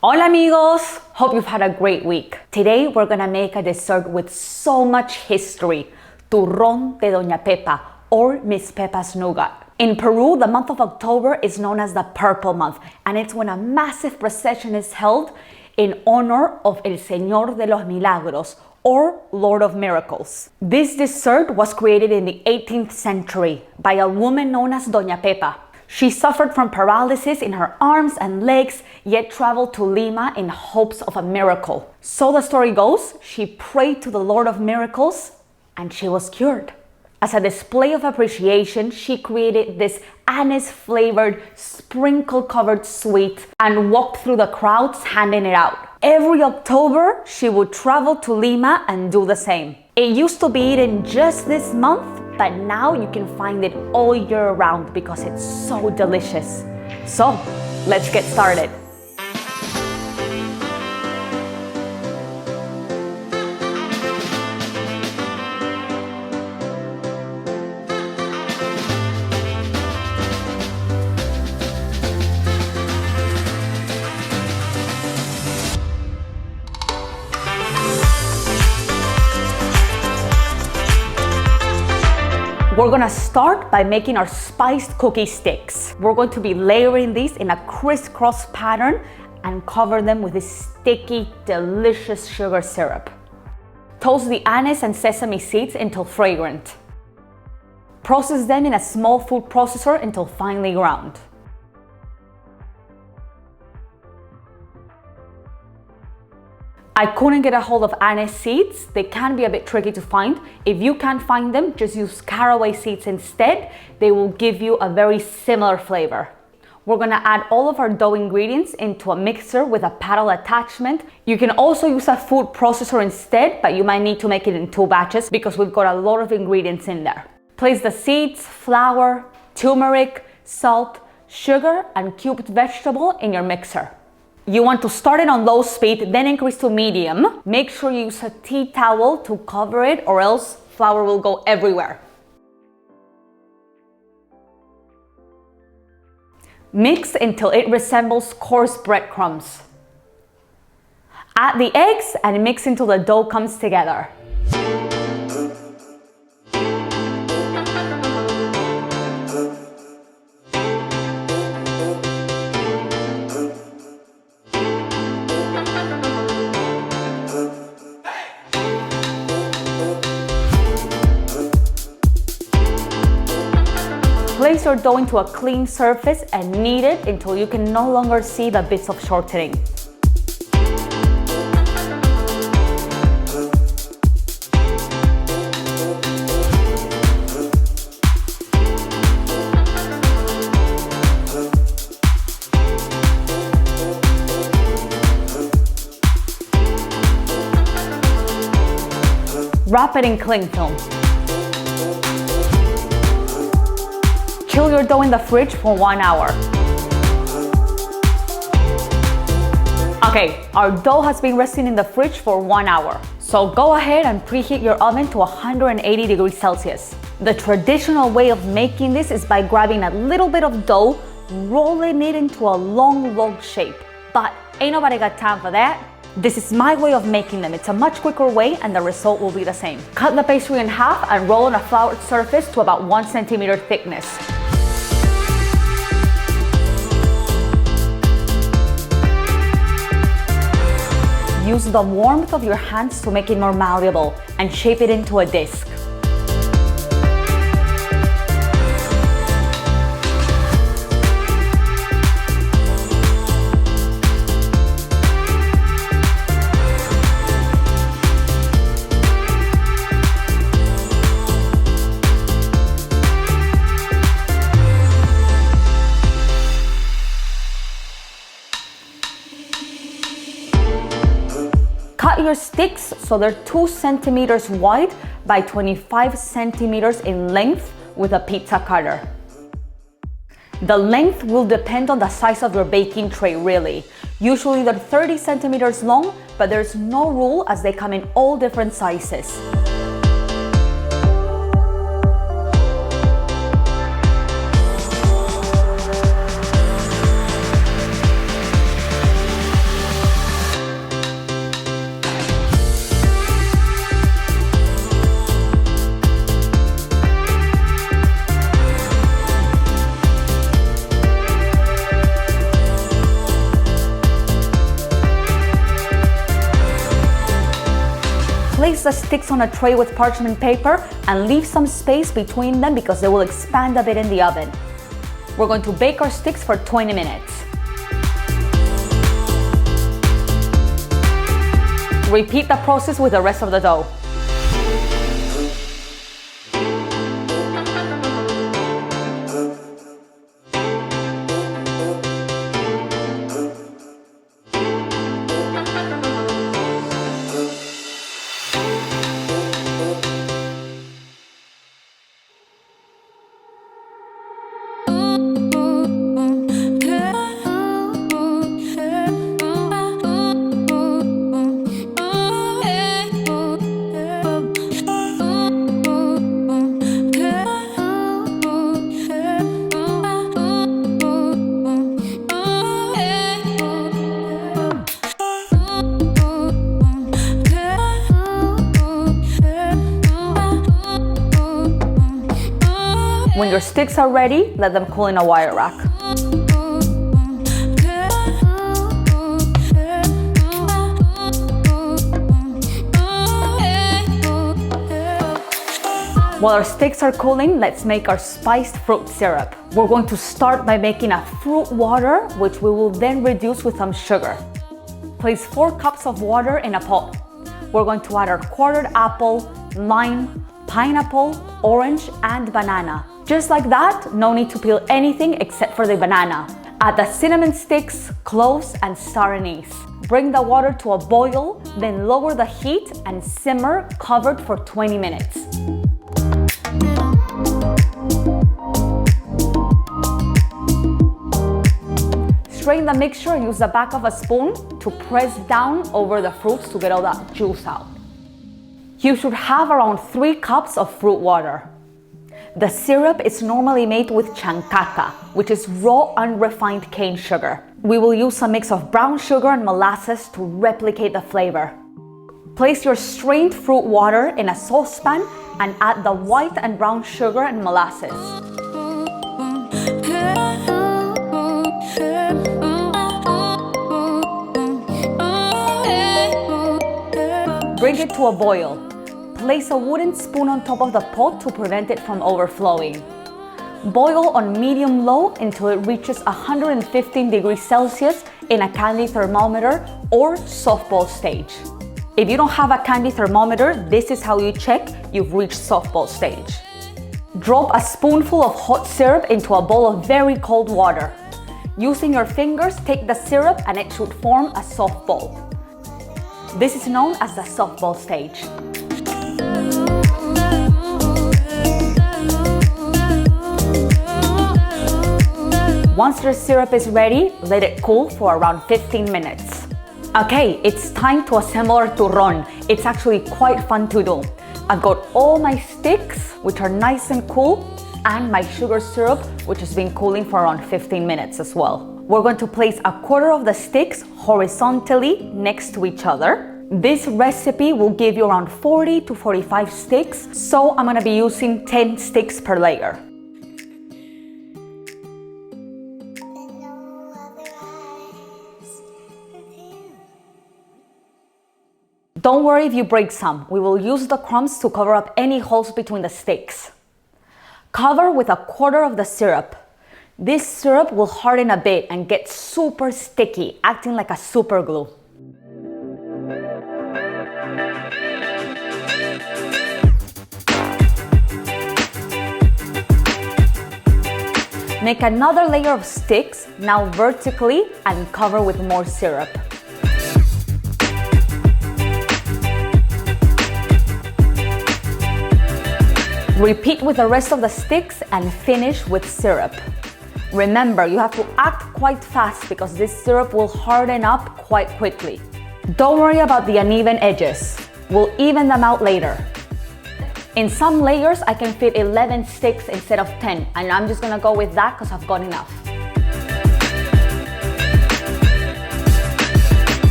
Hola amigos! Hope you've had a great week. Today we're gonna make a dessert with so much history, Turrón de Doña Pepa, or Miss Pepa's Nougat. In Peru, the month of October is known as the Purple Month, and it's when a massive procession is held in honor of El Senor de los Milagros, or Lord of Miracles. This dessert was created in the 18th century by a woman known as Dona Pepa. She suffered from paralysis in her arms and legs, yet traveled to Lima in hopes of a miracle. So the story goes, she prayed to the Lord of Miracles and she was cured. As a display of appreciation, she created this anise-flavored, sprinkle-covered sweet and walked through the crowds handing it out. Every October, she would travel to Lima and do the same. It used to be eaten just this month, but now you can find it all year round because it's so delicious. So, let's get started. We're gonna start by making our spiced cookie sticks. We're going to be layering these in a crisscross pattern and cover them with this sticky, delicious sugar syrup. Toast the anise and sesame seeds until fragrant. Process them in a small food processor until finely ground. I couldn't get a hold of anise seeds. They can be a bit tricky to find. If you can't find them, just use caraway seeds instead. They will give you a very similar flavor. We're gonna add all of our dough ingredients into a mixer with a paddle attachment. You can also use a food processor instead, but you might need to make it in 2 batches because we've got a lot of ingredients in there. Place the seeds, flour, turmeric, salt, sugar, and cubed vegetable in your mixer. You want to start it on low speed, then increase to medium. Make sure you use a tea towel to cover it or else flour will go everywhere. Mix until it resembles coarse breadcrumbs. Add the eggs and mix until the dough comes together. Place your dough into a clean surface and knead it until you can no longer see the bits of shortening. Wrap it in cling film. Chill your dough in the fridge for 1 hour. Okay, our dough has been resting in the fridge for 1 hour. So go ahead and preheat your oven to 180 degrees Celsius. The traditional way of making this is by grabbing a little bit of dough, rolling it into a long log shape. But ain't nobody got time for that. This is my way of making them. It's a much quicker way and the result will be the same. Cut the pastry in half and roll on a floured surface to about 1 centimeter thickness. Use the warmth of your hands to make it more malleable and shape it into a disc. Cut your sticks so they're 2 centimeters wide by 25 centimeters in length with a pizza cutter. The length will depend on the size of your baking tray really. Usually they're 30 centimeters long, but there's no rule as they come in all different sizes. Place the sticks on a tray with parchment paper and leave some space between them because they will expand a bit in the oven. We're going to bake our sticks for 20 minutes. Repeat the process with the rest of the dough. When your sticks are ready, let them cool in a wire rack. While our sticks are cooling, let's make our spiced fruit syrup. We're going to start by making a fruit water, which we will then reduce with some sugar. Place 4 cups of water in a pot. We're going to add our quartered apple, lime, pineapple, orange, and banana. Just like that, no need to peel anything except for the banana. Add the cinnamon sticks, cloves, and star anise. Bring the water to a boil, then lower the heat and simmer covered for 20 minutes. Strain the mixture and use the back of a spoon to press down over the fruits to get all that juice out. You should have around 3 cups of fruit water. The syrup is normally made with chancaca, which is raw unrefined cane sugar. We will use a mix of brown sugar and molasses to replicate the flavor. Place your strained fruit water in a saucepan and add the white and brown sugar and molasses. Bring it to a boil. Place a wooden spoon on top of the pot to prevent it from overflowing. Boil on medium-low until it reaches 115 degrees Celsius in a candy thermometer or softball stage. If you don't have a candy thermometer, this is how you check you've reached softball stage. Drop a spoonful of hot syrup into a bowl of very cold water. Using your fingers, take the syrup and it should form a soft ball. This is known as the softball stage. Once your syrup is ready, let it cool for around 15 minutes. Okay, it's time to assemble our turrón. It's actually quite fun to do. I've got all my sticks, which are nice and cool, and my sugar syrup, which has been cooling for around 15 minutes as well. We're going to place a quarter of the sticks horizontally next to each other. This recipe will give you around 40 to 45 sticks, so I'm gonna be using 10 sticks per layer. Don't worry if you break some. We will use the crumbs to cover up any holes between the sticks. Cover with a quarter of the syrup. This syrup will harden a bit and get super sticky, acting like a super glue. Make another layer of sticks, now vertically, and cover with more syrup. Repeat with the rest of the sticks and finish with syrup. Remember, you have to act quite fast because this syrup will harden up quite quickly. Don't worry about the uneven edges. We'll even them out later. In some layers, I can fit 11 sticks instead of 10, and I'm just gonna go with that because I've got enough.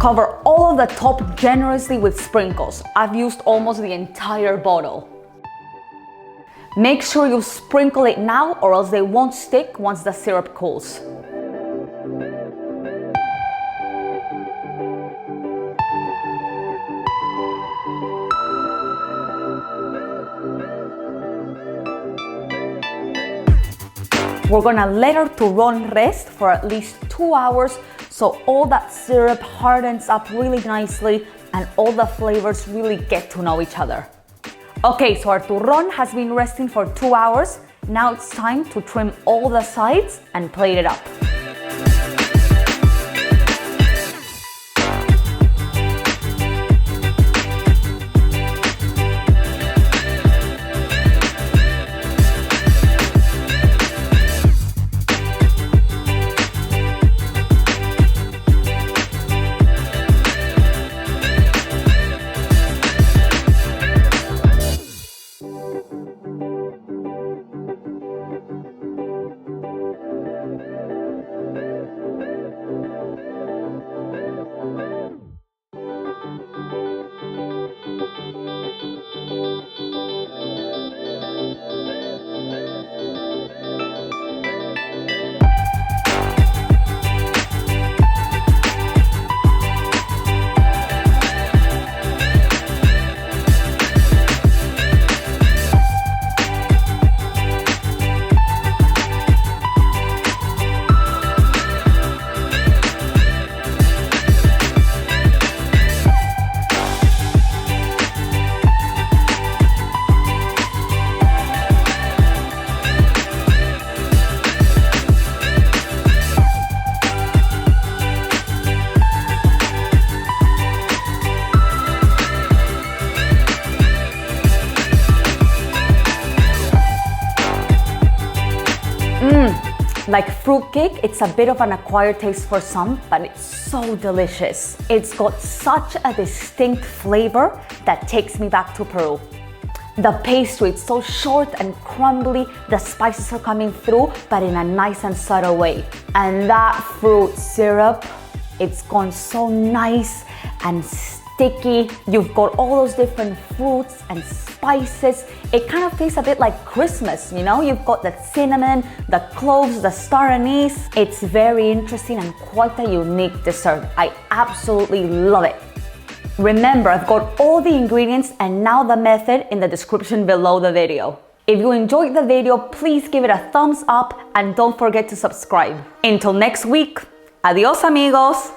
Cover all of the top generously with sprinkles. I've used almost the entire bottle. Make sure you sprinkle it now or else they won't stick once the syrup cools. We're gonna let our turrón rest for at least 2 hours so all that syrup hardens up really nicely and all the flavors really get to know each other. Okay, so our turrón has been resting for 2 hours. Now it's time to trim all the sides and plate it up. Like fruitcake, it's a bit of an acquired taste for some, but it's so delicious. It's got such a distinct flavor that takes me back to Peru. The pastry, it's so short and crumbly, the spices are coming through, but in a nice and subtle way. And that fruit syrup, it's gone so nice and sticky. You've got all those different fruits and spices. It kind of tastes a bit like Christmas, you know? You've got the cinnamon, the cloves, the star anise. It's very interesting and quite a unique dessert. I absolutely love it. Remember, I've got all the ingredients and now the method in the description below the video. If you enjoyed the video, please give it a thumbs up and don't forget to subscribe. Until next week, adios amigos!